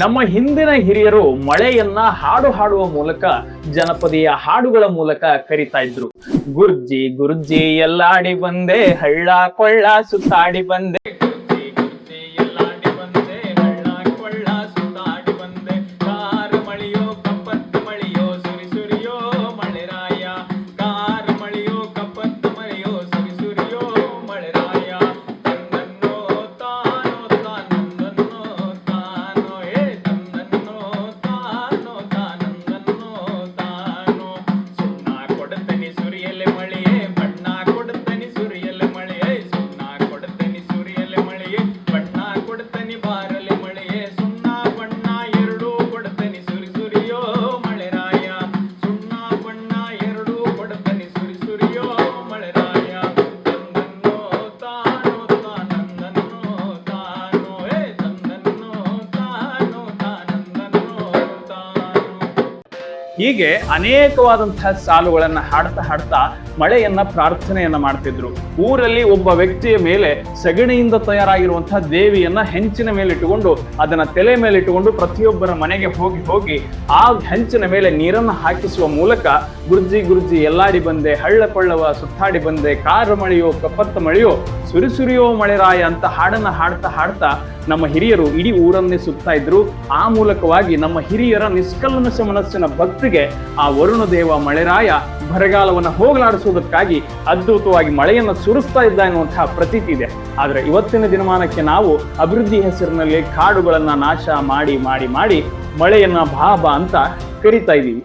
ನಮ್ಮ ಹಿಂದಿನ ಹಿರಿಯರು ಮಳೆಯನ್ನ ಹಾಡು ಹಾಡುವ ಮೂಲಕ ಜನಪದೀಯ ಹಾಡುಗಳ ಮೂಲಕ ಕರಿತಾ ಇದ್ರು. ಗುರ್ಜಿ ಗುರ್ಜಿ ಎಲ್ಲಾಡಿ ಬಂದೆ, ಹಳ್ಳ ಕೊಳ್ಳ ಸುತ್ತಾಡಿ ಬಂದೆ. ಹೀಗೆ ಅನೇಕವಾದಂತಹ ಸಾಲುಗಳನ್ನ ಹಾಡ್ತಾ ಹಾಡ್ತಾ ಮಳೆಯನ್ನ ಪ್ರಾರ್ಥನೆಯನ್ನ ಮಾಡ್ತಿದ್ರು. ಊರಲ್ಲಿ ಒಬ್ಬ ವ್ಯಕ್ತಿಯ ಮೇಲೆ ಸಗಣಿಯಿಂದ ತಯಾರಾಗಿರುವಂತಹ ದೇವಿಯನ್ನ ಹೆಂಚಿನ ಮೇಲೆ ಇಟ್ಟುಕೊಂಡು ಅದನ್ನ ತಲೆ ಮೇಲೆ ಇಟ್ಟುಕೊಂಡು ಪ್ರತಿಯೊಬ್ಬರ ಮನೆಗೆ ಹೋಗಿ ಹೋಗಿ ಆ ಹೆಂಚಿನ ಮೇಲೆ ನೀರನ್ನು ಹಾಕಿಸುವ ಮೂಲಕ ಗುರ್ಜಿ ಗುರ್ಜಿ ಎಲ್ಲಾಡಿ ಬಂದೆ, ಹಳ್ಳ ಕೊಳ್ಳವ ಸುತ್ತಾಡಿ ಬಂದೆ, ಕಾರ ಮಳೆಯೋ ಕಪ್ಪತ್ತ ಮಳೆಯೋ ಸುರಿಸುರಿಯೋ ಮಳೆರಾಯ ಅಂತ ಹಾಡನ್ನ ಹಾಡ್ತಾ ಹಾಡ್ತಾ ನಮ್ಮ ಹಿರಿಯರು ಇಡೀ ಊರನ್ನೇ ಸುತ್ತಾ ಇದ್ರು. ಆ ಮೂಲಕವಾಗಿ ನಮ್ಮ ಹಿರಿಯರ ನಿಷ್ಕಲ್ಮಶ ಮನಸ್ಸಿನ ಭಕ್ತಿಗೆ ಆ ವರುಣ ದೇವ ಮಳೆರಾಯ ಬರಗಾಲವನ್ನು ಹೋಗಲಾಡಿಸುವುದಕ್ಕಾಗಿ ಅದ್ಭುತವಾಗಿ ಮಳೆಯನ್ನು ಸುರಿಸ್ತಾ ಇದ್ದ ಎನ್ನುವಂತಹ ಪ್ರತೀತಿ ಇದೆ. ಆದ್ರೆ ಇವತ್ತಿನ ದಿನಮಾನಕ್ಕೆ ನಾವು ಅಭಿವೃದ್ಧಿ ಹೆಸರಿನಲ್ಲಿ ಕಾಡುಗಳನ್ನ ನಾಶ ಮಾಡಿ ಮಾಡಿ ಮಾಡಿ ಮಳೆಯನ್ನ ಬಾ ಬಾ ಅಂತ ಕರಿತಾ ಇದ್ದೀವಿ.